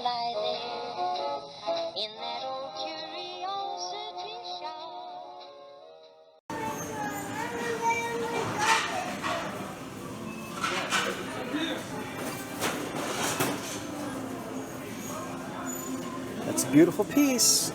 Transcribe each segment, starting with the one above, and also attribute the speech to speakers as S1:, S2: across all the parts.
S1: lie there in that old curiosity shop.
S2: That's a beautiful piece.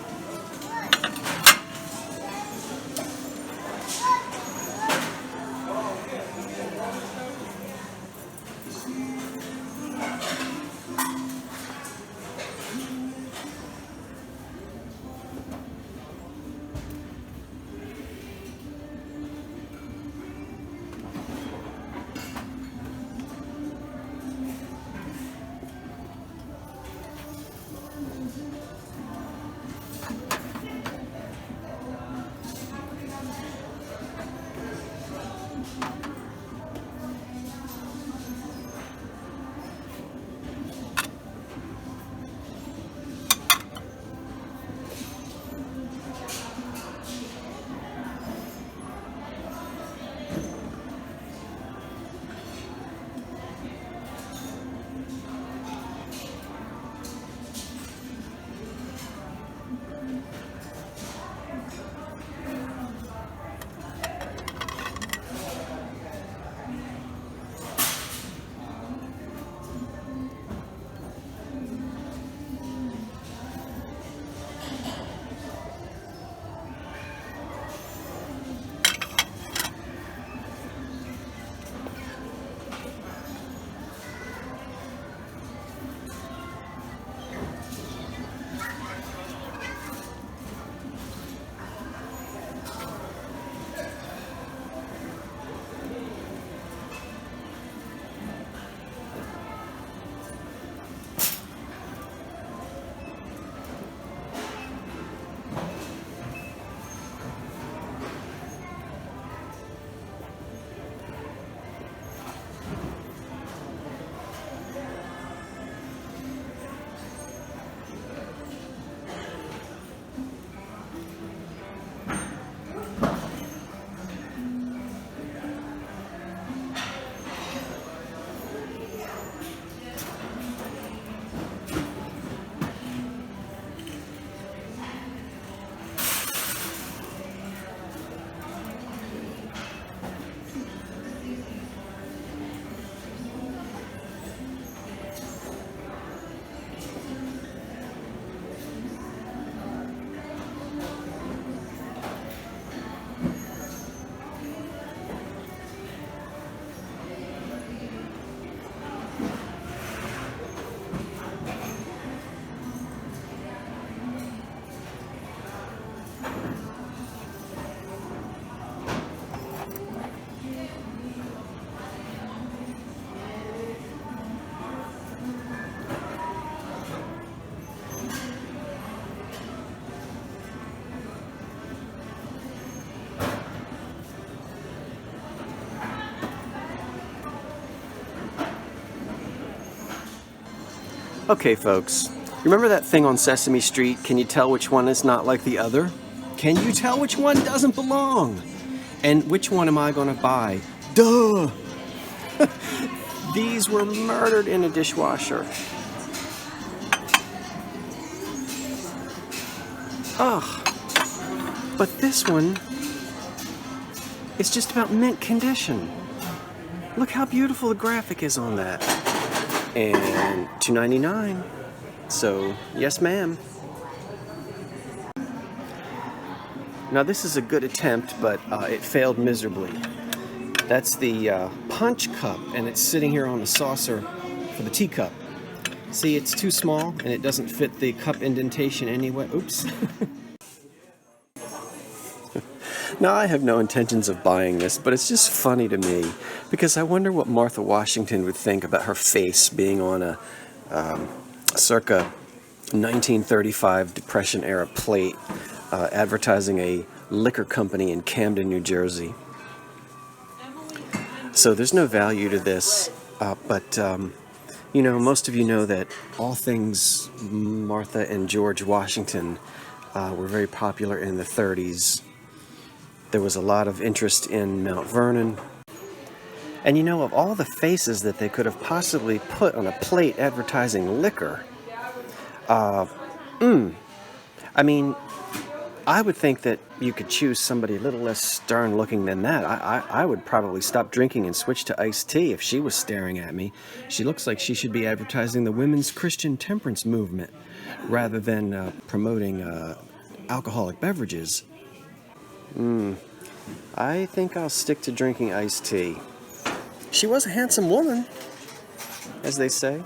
S2: Okay, folks, remember that thing on Sesame Street? Can you tell which one is not like the other? Can you tell which one doesn't belong? And which one am I going to buy? Duh! These were murdered in a dishwasher. Ugh. But this one is just about mint condition. Look how beautiful the graphic is on that. And $2.99. So, yes ma'am. Now this is a good attempt, but it failed miserably. That's the punch cup, and it's sitting here on the saucer for the teacup. See, it's too small, and it doesn't fit the cup indentation anyway. Oops. Now, I have no intentions of buying this, but it's just funny to me, because I wonder what Martha Washington would think about her face being on a circa 1935 Depression-era plate advertising a liquor company in Camden, New Jersey. So there's no value to this, but you know, most of you know that all things Martha and George Washington were very popular in the 30s. There was a lot of interest in Mount Vernon. And you know, of all the faces that they could have possibly put on a plate advertising liquor, I mean, I would think that you could choose somebody a little less stern looking than that. I would probably stop drinking and switch to iced tea if she was staring at me. She looks like she should be advertising the women's Christian temperance movement rather than promoting alcoholic beverages. I think I'll stick to drinking iced tea. She was a handsome woman, as they say.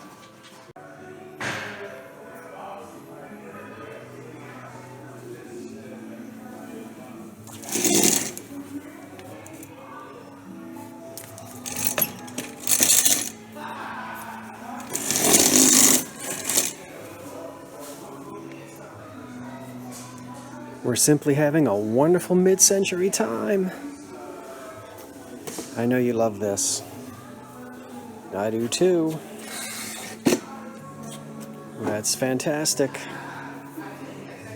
S2: We're simply having a wonderful mid-century time. I know you love this. I do too. That's fantastic.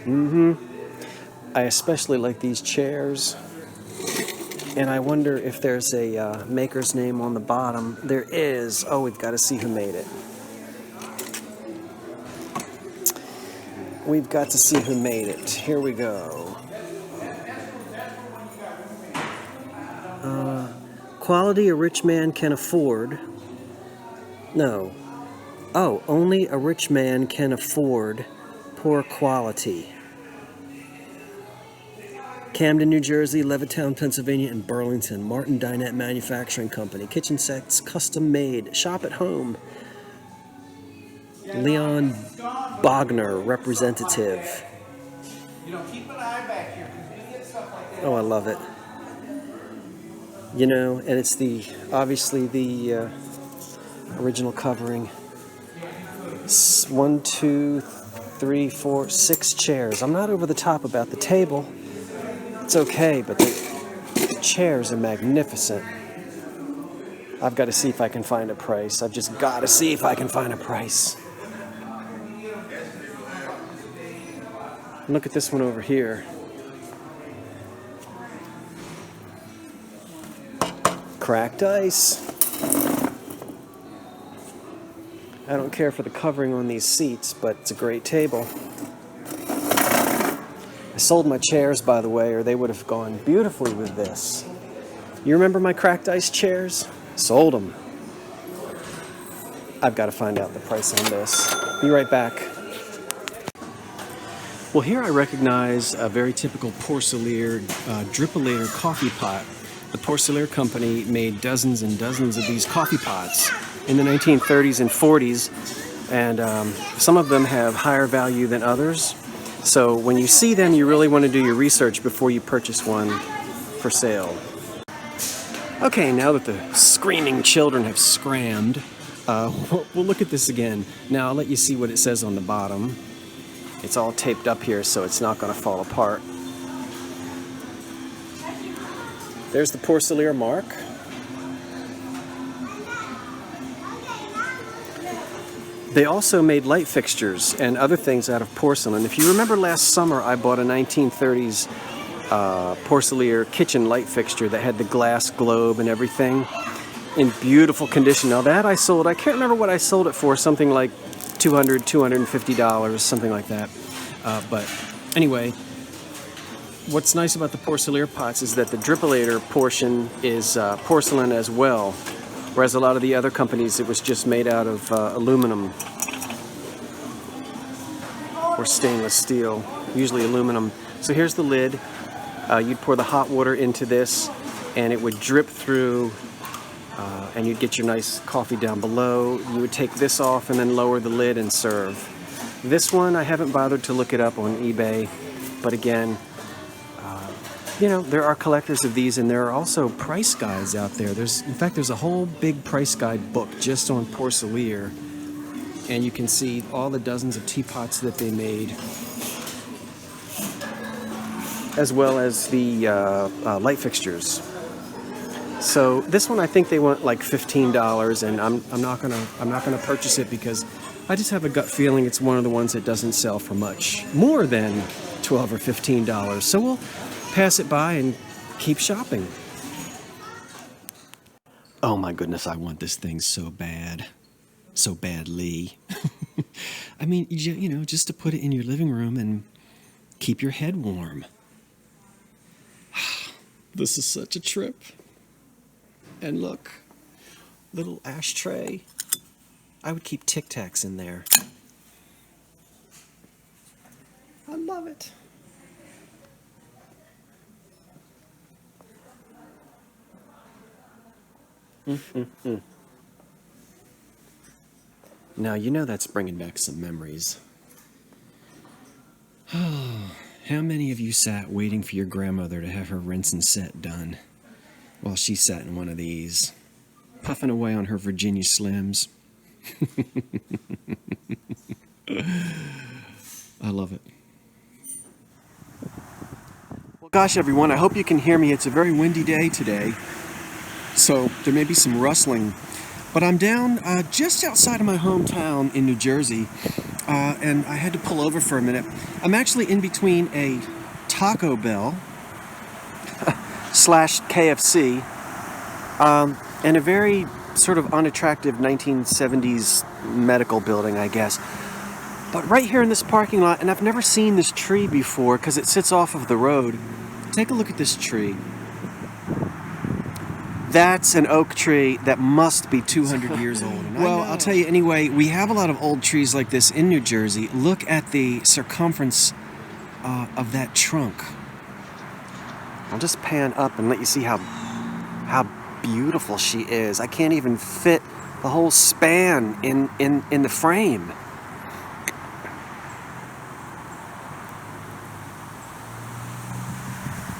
S2: I especially like these chairs. And I wonder if there's a maker's name on the bottom. There is. Oh, we've got to see who made it. We've got to see who made it. Here we go. Quality a rich man can afford. No. Oh, only a rich man can afford poor quality. Camden, New Jersey, Levittown, Pennsylvania, and Burlington. Martin Dinette Manufacturing Company. Kitchen sets custom made. Shop at home. Leon Bogner, representative.
S3: Keep an eye back here because we get stuff like that.
S2: Oh, I love it. You know, and it's obviously the original covering. 1, 2, 3, 4, 6 chairs. I'm not over the top about the table. It's okay, but the chairs are magnificent. I've got to see if I can find a price. I've just got to see if I can find a price. Look at this one over here. Cracked ice. I don't care for the covering on these seats, but it's a great table. I sold my chairs, by the way, or they would have gone beautifully with this. You remember my cracked ice chairs? Sold them. I've got to find out the price on this. Be right back. Well, here I recognize a very typical Porcelain drippolator coffee pot. The Porcelain company made dozens and dozens of these coffee pots in the 1930s and 40s, and some of them have higher value than others. So when you see them, you really want to do your research before you purchase one for sale. Okay, now that the screaming children have scrammed, we'll look at this again. Now I'll let you see what it says on the bottom. It's all taped up here, so it's not going to fall apart. There's the Porcelain mark. They also made light fixtures and other things out of porcelain. If you remember last summer, I bought a 1930s Porcelain kitchen light fixture that had the glass globe and everything in beautiful condition. Now that I sold, I can't remember what I sold it for, something like $200, $250, something like that. But anyway, what's nice about the Porcelain pots is that the drippolator portion is porcelain as well, whereas a lot of the other companies, it was just made out of aluminum or stainless steel, usually aluminum. So here's the lid. You'd pour the hot water into this, and it would drip through, and you'd get your nice coffee down below. You would take this off and then lower the lid and serve. This one, I haven't bothered to look it up on eBay, but again, you know, there are collectors of these, and there are also price guides out there. In fact, there's a whole big price guide book just on Porcelain, and you can see all the dozens of teapots that they made, as well as the light fixtures. So this one, I think they want like $15, and I'm not gonna purchase it because I just have a gut feeling it's one of the ones that doesn't sell for much more than $12 or $15. So we'll pass it by and keep shopping. Oh my goodness, I want this thing so bad. So badly. I mean, you know, just to put it in your living room and keep your head warm. This is such a trip. And look, little ashtray. I would keep Tic Tacs in there. I love it. Now, you know that's bringing back some memories. How many of you sat waiting for your grandmother to have her rinse and set done while she sat in one of these, puffing away on her Virginia Slims? I love it. Well, gosh, everyone, I hope you can hear me. It's a very windy day today, so there may be some rustling. But I'm down just outside of my hometown in New Jersey, and I had to pull over for a minute. I'm actually in between a Taco Bell slash KFC and a very sort of unattractive 1970s medical building, I guess. But right here in this parking lot, and I've never seen this tree before because it sits off of the road. Take a look at this tree. That's an oak tree that must be 200 years old. Well, I'll tell you anyway, we have a lot of old trees like this in New Jersey. Look at the circumference of that trunk. I'll just pan up and let you see how beautiful she is. I can't even fit the whole span in the frame.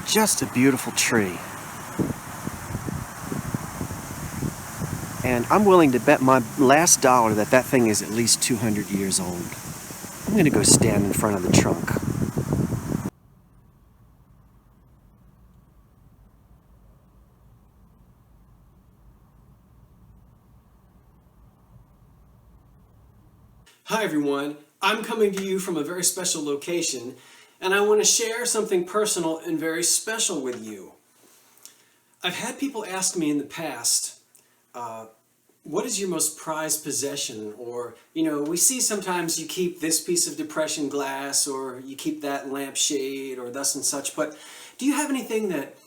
S2: Just a beautiful tree. And I'm willing to bet my last dollar that that thing is at least 200 years old. I'm going to go stand in front of the trunk. Hi everyone, I'm coming to you from a very special location, and I want to share something personal and very special with you. I've had people ask me in the past, what is your most prized possession? Or, you know, we see sometimes you keep this piece of depression glass, or you keep that lampshade, or thus and such, but do you have anything that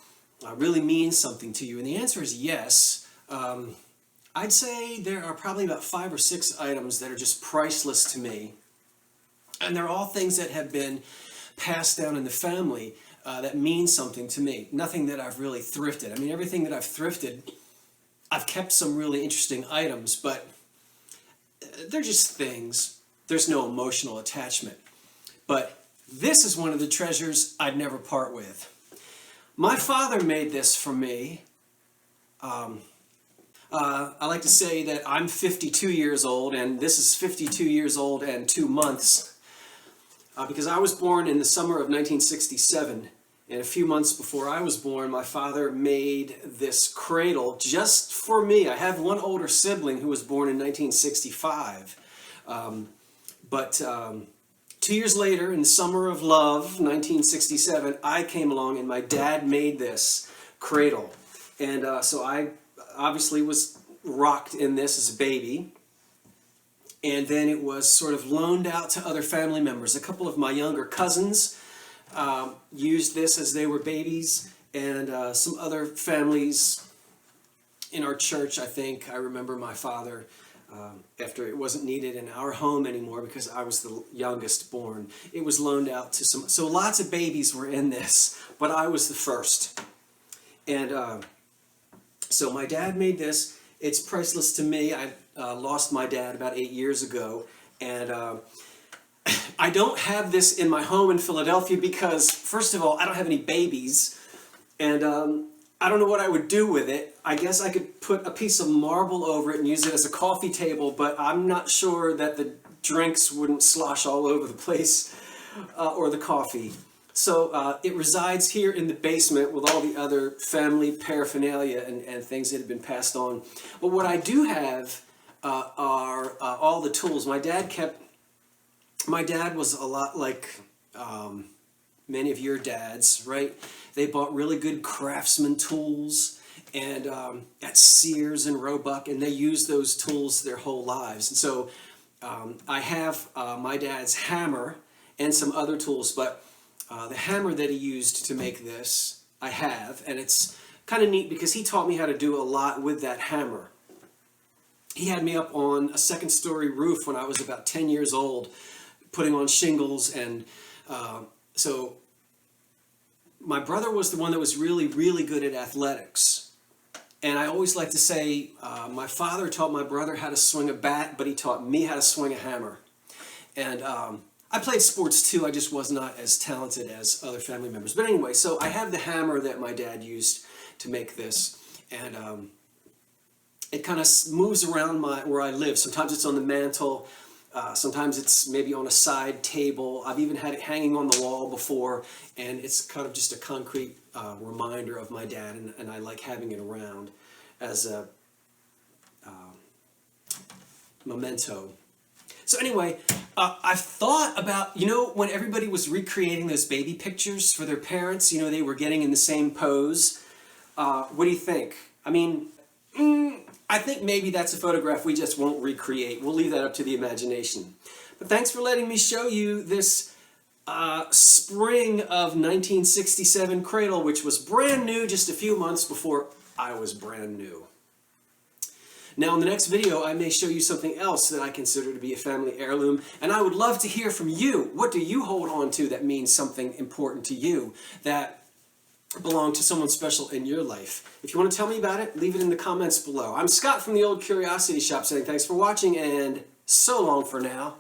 S2: really means something to you? And the answer is yes. I'd say there are probably about 5 or 6 items that are just priceless to me. And they're all things that have been passed down in the family that mean something to me. Nothing that I've really thrifted. I mean, everything that I've thrifted, I've kept some really interesting items, but they're just things. There's no emotional attachment. But this is one of the treasures I'd never part with. My father made this for me. I like to say that I'm 52 years old, and this is 52 years old and 2 months, because I was born in the summer of 1967. And a few months before I was born, my father made this cradle just for me. I have one older sibling who was born in 1965. But 2 years later, in the summer of love, 1967, I came along and my dad made this cradle. And so I obviously was rocked in this as a baby. And then it was sort of loaned out to other family members. A couple of my younger cousins used this as they were babies, and some other families in our church, I think. I remember my father, after it wasn't needed in our home anymore because I was the youngest born, it was loaned out to some, so lots of babies were in this, but I was the first. And so my dad made this. It's priceless to me. I lost my dad about 8 years ago, and I don't have this in my home in Philadelphia because, first of all, I don't have any babies, and I don't know what I would do with it. I guess I could put a piece of marble over it and use it as a coffee table, but I'm not sure that the drinks wouldn't slosh all over the place, or the coffee. So it resides here in the basement with all the other family paraphernalia and things that have been passed on. But what I do have are all the tools. My dad was a lot like many of your dads, right? They bought really good craftsman tools and at Sears and Roebuck, and they used those tools their whole lives. And so I have my dad's hammer and some other tools, but the hammer that he used to make this, I have, and it's kind of neat because he taught me how to do a lot with that hammer. He had me up on a second-story roof when I was about 10 years old, putting on shingles, and so my brother was the one that was really, really good at athletics. And I always like to say, my father taught my brother how to swing a bat, but he taught me how to swing a hammer. And I played sports too, I just was not as talented as other family members. But anyway, so I have the hammer that my dad used to make this, and it kind of moves around where I live. Sometimes it's on the mantle, sometimes it's maybe on a side table. I've even had it hanging on the wall before, and it's kind of just a concrete reminder of my dad, and I like having it around as a memento. So anyway, I've thought about, when everybody was recreating those baby pictures for their parents, they were getting in the same pose. What do you think? I mean, I think maybe that's a photograph we just won't recreate. We'll leave that up to the imagination. But thanks for letting me show you this spring of 1967 cradle, which was brand new just a few months before I was brand new. Now in the next video, I may show you something else that I consider to be a family heirloom, and I would love to hear from you. What do you hold on to that means something important to you, that belong to someone special in your life? If you want to tell me about it, leave it in the comments below. I'm Scott from the Old Curiosity Shop saying thanks for watching, and so long for now.